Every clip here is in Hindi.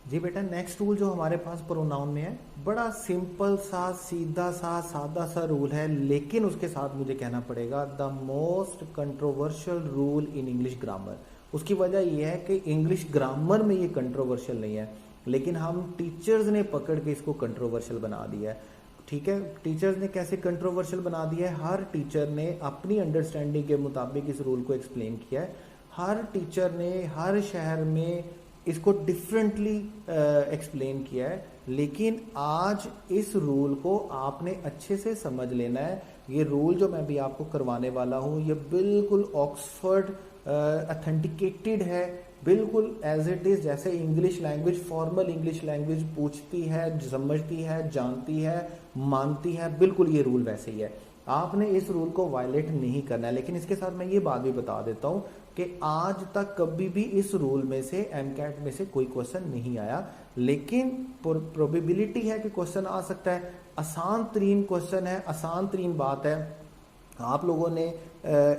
जी बेटा, नेक्स्ट रूल जो हमारे पास प्रोनाउन में है, बड़ा सिंपल सा सीधा सा सादा सा रूल है, लेकिन उसके साथ मुझे कहना पड़ेगा the most controversial rule in English grammar. उसकी वजह यह है कि इंग्लिश ग्रामर में ये कंट्रोवर्शियल नहीं है, लेकिन हम टीचर्स ने पकड़ के इसको कंट्रोवर्शियल बना दिया है। ठीक है, टीचर्स ने कैसे कंट्रोवर्शियल बना दिया है? हर टीचर ने अपनी अंडरस्टैंडिंग के मुताबिक इस रूल को एक्सप्लेन किया है। हर टीचर ने हर शहर में इसको डिफरेंटली एक्सप्लेन किया है, लेकिन आज इस रूल को आपने अच्छे से समझ लेना है। ये रूल जो मैं भी आपको करवाने वाला हूँ, ये बिल्कुल ऑक्सफोर्ड ऑथेंटिकेटेड है, बिल्कुल एज इट इज, जैसे English language, formal English language पूछती है, समझती है, जानती है, मानती है, बिल्कुल ये रूल वैसे ही है। आपने इस रूल को वायलेट नहीं करना है। लेकिन इसके साथ मैं ये बात भी बता देता हूं कि आज तक कभी भी इस रूल में से एमकैट में से कोई क्वेश्चन नहीं आया, लेकिन प्रोबेबिलिटी है कि क्वेश्चन आ सकता है। आसान तरीन क्वेश्चन है, आसान तरीन बात है। आप लोगों ने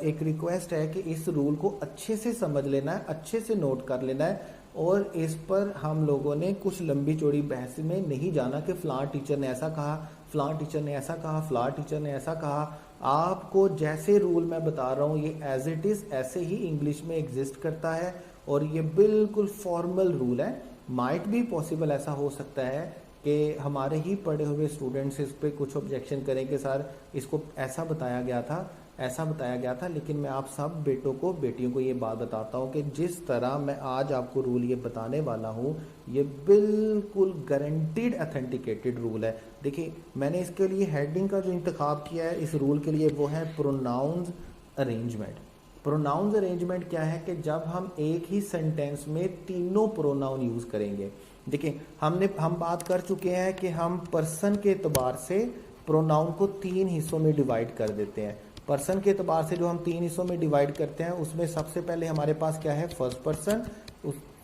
एक रिक्वेस्ट है कि इस रूल को अच्छे से समझ लेना है, अच्छे से नोट कर लेना है, और इस पर हम लोगों ने कुछ लंबी चौड़ी बहस में नहीं जाना कि फलां टीचर ने ऐसा कहा, फलां टीचर ने ऐसा कहा, फलां टीचर ने ऐसा कहा। आपको जैसे रूल मैं बता रहा हूँ, ये एज इट इज ऐसे ही इंग्लिश में एग्जिस्ट करता है, और ये बिल्कुल फॉर्मल रूल है। माइट भी पॉसिबल ऐसा हो सकता है कि हमारे ही पढ़े हुए स्टूडेंट्स इस पे कुछ ऑब्जेक्शन करें कि सर इसको ऐसा बताया गया था, ऐसा बताया गया था। लेकिन मैं आप सब बेटों को, बेटियों को ये बात बताता हूँ कि जिस तरह मैं आज आपको रूल ये बताने वाला हूँ, ये बिल्कुल गारंटीड ऑथेंटिकेटेड रूल है। देखिए, मैंने इसके लिए हेडिंग का जो इंतखाब किया है इस रूल के लिए, वो है प्रोनाउंस अरेंजमेंट। प्रोनाउंस अरेंजमेंट क्या है कि जब हम एक ही सेंटेंस में तीनों प्रोनाउन यूज करेंगे। देखिए, हम बात कर चुके हैं कि हम पर्सन के एतबार से प्रोनाउन को तीन हिस्सों में डिवाइड कर देते हैं। पर्सन के एतबार से जो हम तीन हिस्सों में डिवाइड करते हैं, उसमें सबसे पहले हमारे पास क्या है? फर्स्ट पर्सन,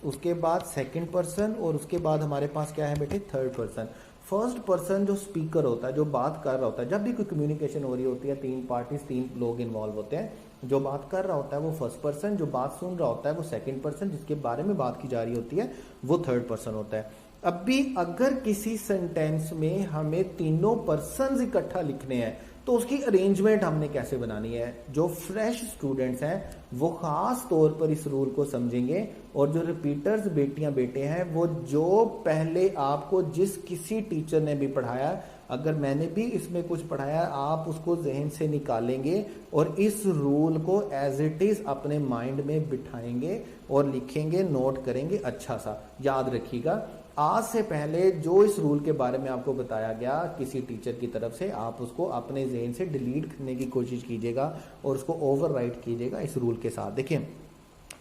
उसके बाद सेकंड पर्सन, और उसके बाद हमारे पास क्या है बेटे? Third person. फर्स्ट पर्सन जो स्पीकर होता है, जो बात कर रहा होता है, जब भी कोई कम्युनिकेशन हो रही होती है, तीन पार्टीज, तीन लोग इन्वॉल्व होते हैं, जो बात कर रहा होता है वो फर्स्ट पर्सन, जो बात सुन रहा होता है वो सेकंड पर्सन, जिसके बारे में बात की जा रही होती है वो थर्ड पर्सन होता है। अब भी अगर किसी सेंटेंस में हमें तीनों पर्सन इकट्ठा लिखने हैं, तो उसकी अरेंजमेंट हमने कैसे बनानी है? जो फ्रेश स्टूडेंट्स हैं वो खास तौर पर इस रूल को समझेंगे, और जो रिपीटर्स बेटियां बेटे हैं, वो जो पहले आपको जिस किसी टीचर ने भी पढ़ाया, अगर मैंने भी इसमें कुछ पढ़ाया, आप उसको जहन से निकालेंगे और इस रूल को एज इट इज अपने माइंड में बिठाएंगे और लिखेंगे, नोट करेंगे। अच्छा सा याद रखिएगा, आज से पहले जो इस रूल के बारे में आपको बताया गया किसी टीचर की तरफ से, आप उसको अपने ज़हन से डिलीट करने की कोशिश कीजिएगा और उसको ओवरराइट कीजिएगा इस रूल के साथ। देखिए,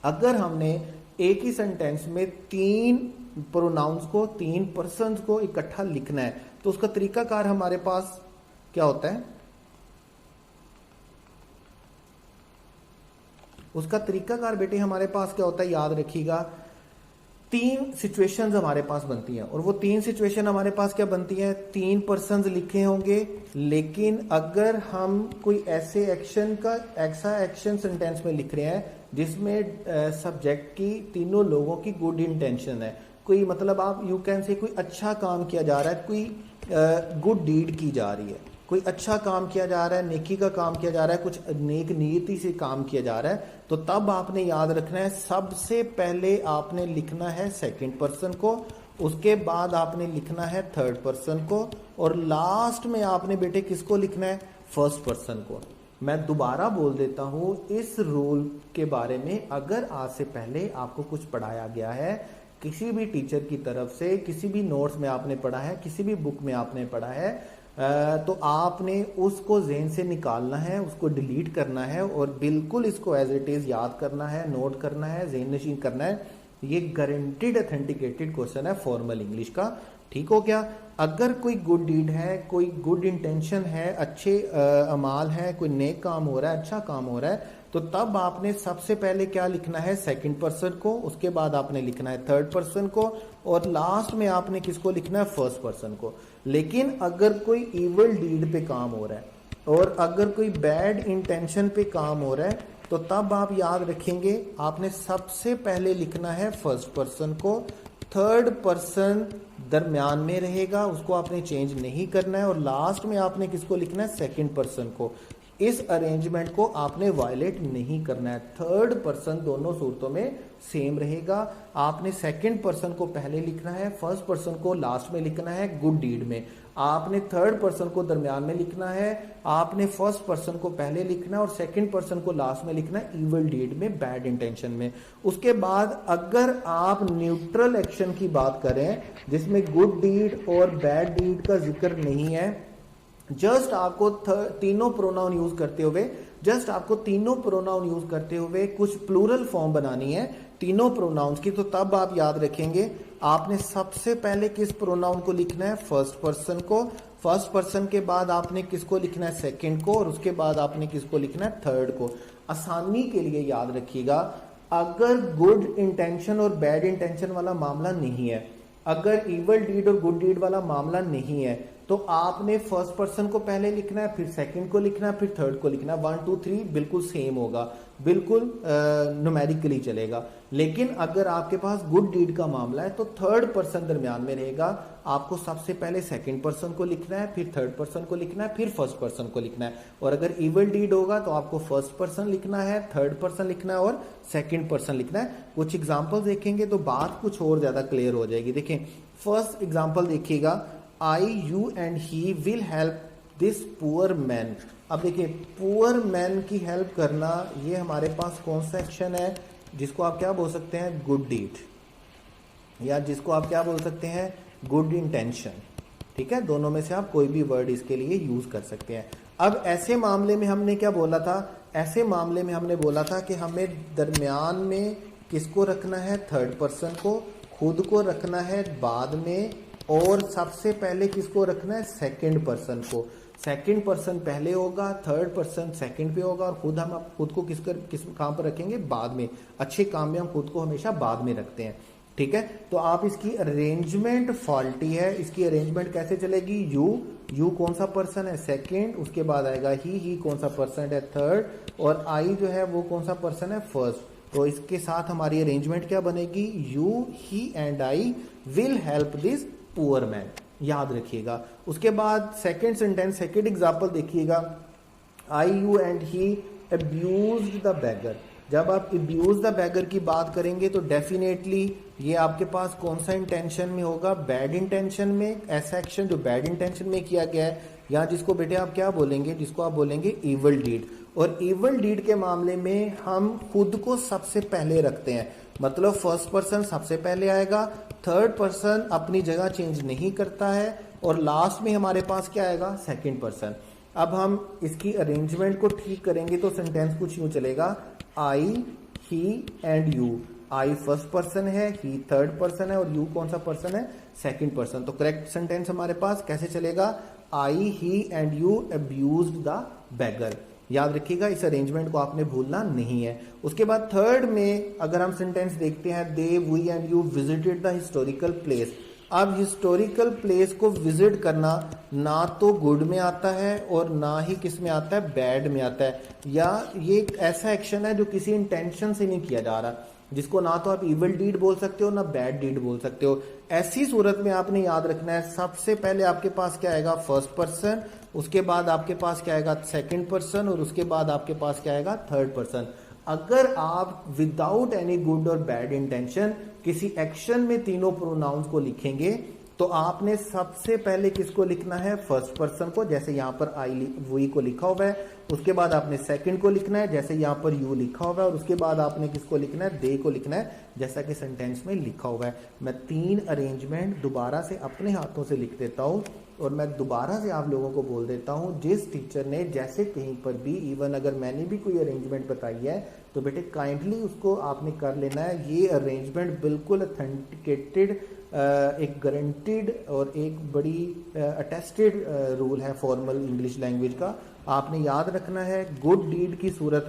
अगर हमने एक ही सेंटेंस में तीन प्रोनाउंस को, तीन पर्सन्स को इकट्ठा लिखना है, तो उसका तरीकाकार हमारे पास क्या होता है? उसका तरीकाकार बेटे हमारे पास क्या होता है? याद रखिएगा, तीन सिचुएशंस हमारे पास बनती हैं, और वो तीन सिचुएशन हमारे पास क्या बनती हैं? तीन पर्सन्स लिखे होंगे, लेकिन अगर हम कोई ऐसे एक्शन का ऐसा एक्शन सेंटेंस में लिख रहे हैं जिसमें सब्जेक्ट की, तीनों लोगों की गुड इंटेंशन है, कोई मतलब आप यू कैन से कोई अच्छा काम किया जा रहा है, कोई गुड डीड की जा रही है, कोई अच्छा काम किया जा रहा है, नेकी का काम किया जा रहा है, कुछ नेक नीयति से काम किया जा रहा है, तो तब आपने याद रखना है सबसे पहले आपने लिखना है सेकंड पर्सन को, उसके बाद आपने लिखना है थर्ड पर्सन को, और लास्ट में आपने बेटे किसको लिखना है? फर्स्ट पर्सन को। मैं दोबारा बोल देता हूं, इस रूल के बारे में अगर आज से पहले आपको कुछ पढ़ाया गया है किसी भी टीचर की तरफ से, किसी भी नोट्स में आपने पढ़ा है, किसी भी बुक में आपने पढ़ा है, तो आपने उसको ज़हन से निकालना है, उसको डिलीट करना है, और बिल्कुल इसको एज इट इज याद करना है, नोट करना है, ज़हन नशीन करना है। ये गारंटीड ऑथेंटिकेटेड क्वेश्चन है फॉर्मल इंग्लिश का। ठीक हो गया? अगर कोई गुड डीड है, कोई गुड इंटेंशन है, अच्छे अमाल है, कोई नेक काम हो रहा है, अच्छा काम हो रहा है, तो तब आपने सबसे पहले क्या लिखना है? सेकंड पर्सन को, उसके बाद आपने लिखना है थर्ड पर्सन को, और लास्ट में आपने किसको लिखना है? फर्स्ट पर्सन को। लेकिन अगर कोई इवल डीड पे काम हो रहा है और अगर कोई बैड इंटेंशन पे काम हो रहा है, तो तब आप याद रखेंगे आपने सबसे पहले लिखना है फर्स्ट पर्सन को, थर्ड पर्सन दरम्यान में रहेगा, उसको आपने चेंज नहीं करना है, और लास्ट में आपने किसको लिखना है, सेकंड पर्सन को। इस अरेंजमेंट को आपने वायलेट नहीं करना है। थर्ड पर्सन दोनों सूरतों में सेम रहेगा। आपने सेकंड पर्सन को पहले लिखना है, फर्स्ट पर्सन को लास्ट में लिखना है गुड डीड में। आपने थर्ड पर्सन को दरमियान में लिखना है, आपने फर्स्ट पर्सन को पहले लिखना है और सेकंड पर्सन को लास्ट में लिखना है इविल डीड में, बैड इंटेंशन में। उसके बाद अगर आप न्यूट्रल एक्शन की बात करें जिसमें गुड डीड और बैड डीड का जिक्र नहीं है, जस्ट आपको तीनों प्रोनाउन यूज करते हुए कुछ प्लूरल फॉर्म बनानी है तीनों प्रोनाउंस की। तो तब आप याद रखेंगे आपने सबसे पहले किस प्रोनाउन को लिखना है, फर्स्ट पर्सन को। फर्स्ट पर्सन के बाद आपने किसको लिखना है, सेकंड को, और उसके बाद आपने किसको लिखना है, थर्ड को। आसानी के लिए याद रखिएगा, अगर गुड इंटेंशन और बैड इंटेंशन वाला मामला नहीं है, अगर इवल डीड और गुड डीड वाला मामला नहीं है, तो आपने फर्स्ट पर्सन को पहले लिखना है, फिर सेकंड को लिखना है, फिर थर्ड को लिखना है। 1 2 3 बिल्कुल सेम होगा, बिल्कुल न्यूमेरिकली चलेगा। लेकिन अगर आपके पास गुड डीड का मामला है तो थर्ड पर्सन दरमियान में रहेगा। आपको सबसे पहले सेकंड पर्सन को लिखना है, फिर थर्ड पर्सन को लिखना है, फिर फर्स्ट पर्सन को लिखना है। और अगर इवल डीड होगा तो आपको फर्स्ट पर्सन लिखना है, थर्ड पर्सन लिखना है और सेकंड पर्सन लिखना है। कुछ एग्जाम्पल देखेंगे तो बात कुछ और ज्यादा क्लियर हो जाएगी। देखें, फर्स्ट एग्जाम्पल देखिएगा, I, you and he will help this poor man। अब देखिए, पुअर मैन की हेल्प करना, ये हमारे पास कौन सा एक्शन है जिसको आप क्या बोल सकते हैं, गुड डीड, या जिसको आप क्या बोल सकते हैं, गुड इंटेंशन। ठीक है, दोनों में से आप कोई भी वर्ड इसके लिए यूज कर सकते हैं। अब ऐसे मामले में हमने क्या बोला था, ऐसे मामले में हमने बोला था कि हमें दरमियान में किसको रखना है, थर्ड पर्सन को, खुद को रखना है बाद में, और सबसे पहले किसको रखना है, सेकंड पर्सन को। सेकंड पर्सन पहले होगा, थर्ड पर्सन सेकंड पे होगा, और हम खुद को किस काम पर रखेंगे, बाद में। अच्छे काम में हम खुद को हमेशा बाद में रखते हैं। ठीक है, तो आप इसकी अरेंजमेंट फॉल्टी है। इसकी अरेंजमेंट कैसे चलेगी, यू कौन सा पर्सन है, सेकंड, उसके बाद आएगा ही कौन सा पर्सन है, थर्ड, और आई जो है वो कौन सा पर्सन है, फर्स्ट। तो इसके साथ हमारी अरेंजमेंट क्या बनेगी, you, he and I will help this poor man, याद रखिएगा। उसके बाद सेकंड सेंटेंस, सेकंड एग्जांपल देखिएगा, I, you and he abused the beggar. जब आप अब्यूज द बेगर की बात करेंगे तो डेफिनेटली ये आपके पास कौन सा इंटेंशन में होगा, बैड इंटेंशन में। ऐसा एक्शन जो बैड इंटेंशन में किया गया है, या जिसको बेटे आप क्या बोलेंगे, जिसको आप बोलेंगे इवल डीड। और इवल डीड के मामले में हम खुद को सबसे पहले रखते हैं, मतलब फर्स्ट पर्सन सबसे पहले आएगा, थर्ड पर्सन अपनी जगह चेंज नहीं करता है, और लास्ट में हमारे पास क्या आएगा, सेकंड पर्सन। अब हम इसकी अरेंजमेंट को ठीक करेंगे तो सेंटेंस कुछ यूं चलेगा, I, he and you. I first person है, ही थर्ड पर्सन है, और यू कौन सा पर्सन है, सेकंड पर्सन। तो करेक्ट सेंटेंस हमारे पास कैसे चलेगा, I, he and you abused the beggar. याद रखिएगा, इस अरेंजमेंट को आपने भूलना नहीं है। उसके बाद थर्ड में अगर हम सेंटेंस देखते हैं, they, we and you visited the historical place. अब हिस्टोरिकल प्लेस को विजिट करना ना तो गुड में आता है और ना ही किस में आता है, बैड में आता है। या ये एक ऐसा एक्शन है जो किसी इंटेंशन से नहीं किया जा रहा, जिसको ना तो आप इविल डीड बोल सकते हो ना बैड डीड बोल सकते हो। ऐसी सूरत में आपने याद रखना है, सबसे पहले आपके पास क्या आएगा, फर्स्ट पर्सन, उसके बाद आपके पास क्या आएगा, सेकंड पर्सन, और उसके बाद आपके पास क्या आएगा, थर्ड पर्सन। अगर आप विदाउट एनी गुड और बैड इंटेंशन किसी एक्शन में तीनों प्रोनाउंस को लिखेंगे तो आपने सबसे पहले किसको लिखना है, फर्स्ट पर्सन को, जैसे यहां पर आई, वी को लिखा हुआ है। उसके बाद आपने सेकंड को लिखना है, जैसे यहां पर यू लिखा हुआ है, और उसके बाद आपने किसको लिखना है, दे को लिखना है, जैसा कि सेंटेंस में लिखा हुआ है। मैं 3 अरेंजमेंट दोबारा से अपने हाथों से लिख देता हूं, और मैं दोबारा से आप लोगों को बोल देता हूं, जिस टीचर ने जैसे कहीं पर भी, इवन अगर मैंने भी कोई अरेंजमेंट बताई है तो बेटे काइंडली उसको आपने कर लेना है। ये अरेंजमेंट बिल्कुल अथेंटिकेटेड, एक गारंटीड और एक बड़ी अटेस्टेड रूल है फॉर्मल इंग्लिश लैंग्वेज का। आपने याद रखना है, गुड डीड की सूरत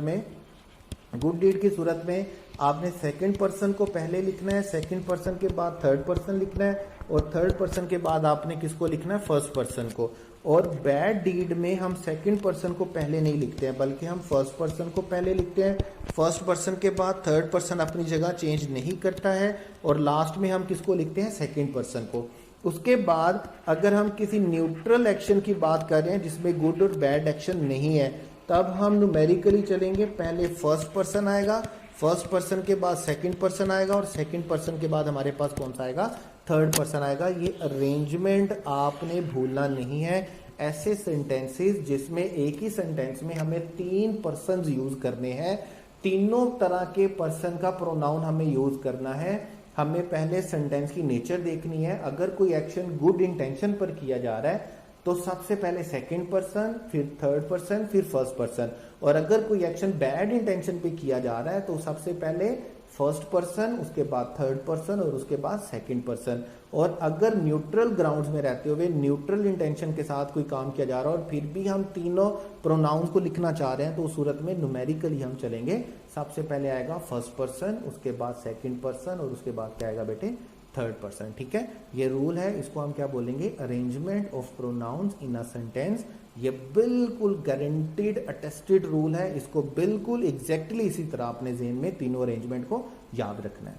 में आपने सेकंड पर्सन को पहले लिखना है, सेकंड पर्सन के बाद थर्ड पर्सन लिखना है, और थर्ड पर्सन के बाद आपने किसको लिखना है, फर्स्ट पर्सन को। और बैड डीड में हम सेकंड पर्सन को पहले नहीं लिखते हैं, बल्कि हम फर्स्ट पर्सन को पहले लिखते हैं। फर्स्ट पर्सन के बाद थर्ड पर्सन अपनी जगह चेंज नहीं करता है, और लास्ट में हम किसको लिखते हैं, सेकंड पर्सन को। उसके बाद अगर हम किसी न्यूट्रल एक्शन की बात कर रहे हैं जिसमें गुड और बैड एक्शन नहीं है, तब हम न्यूमेरिकली चलेंगे। पहले फर्स्ट पर्सन आएगा, फर्स्ट पर्सन के बाद सेकंड पर्सन आएगा, और सेकंड पर्सन के बाद हमारे पास कौन सा आएगा, थर्ड पर्सन आएगा। ये अरेंजमेंट आपने भूलना नहीं है। ऐसे सेंटेंसेस जिसमें एक ही सेंटेंस में हमें 3 पर्सन यूज करने हैं, तीनों तरह के पर्सन का प्रोनाउन हमें यूज करना है। हमें पहले सेंटेंस की नेचर देखनी है। अगर कोई एक्शन गुड इंटेंशन पर किया जा रहा है तो सबसे पहले सेकंड पर्सन, फिर थर्ड पर्सन, फिर फर्स्ट पर्सन। और अगर कोई एक्शन बैड इंटेंशन पे किया जा रहा है तो सबसे पहले फर्स्ट पर्सन, उसके बाद थर्ड पर्सन, और उसके बाद सेकंड पर्सन। और अगर न्यूट्रल ग्राउंड्स में रहते हुए न्यूट्रल इंटेंशन के साथ कोई काम किया जा रहा है और फिर भी हम तीनों प्रोनाउंस को लिखना चाह रहे हैं, तो उस सूरत में न्यूमेरिकली हम चलेंगे। सबसे पहले आएगा फर्स्ट पर्सन, उसके बाद सेकंड पर्सन, और उसके बाद क्या आएगा बेटे, थर्ड पर्सन। ठीक है, ये रूल है, इसको हम क्या बोलेंगे, arrangement of pronouns in a sentence. ये बिल्कुल गारंटीड अटेस्टेड रूल है। इसको बिल्कुल एग्जैक्टली इसी तरह अपने ज़हन में तीनों अरेंजमेंट को याद रखना है।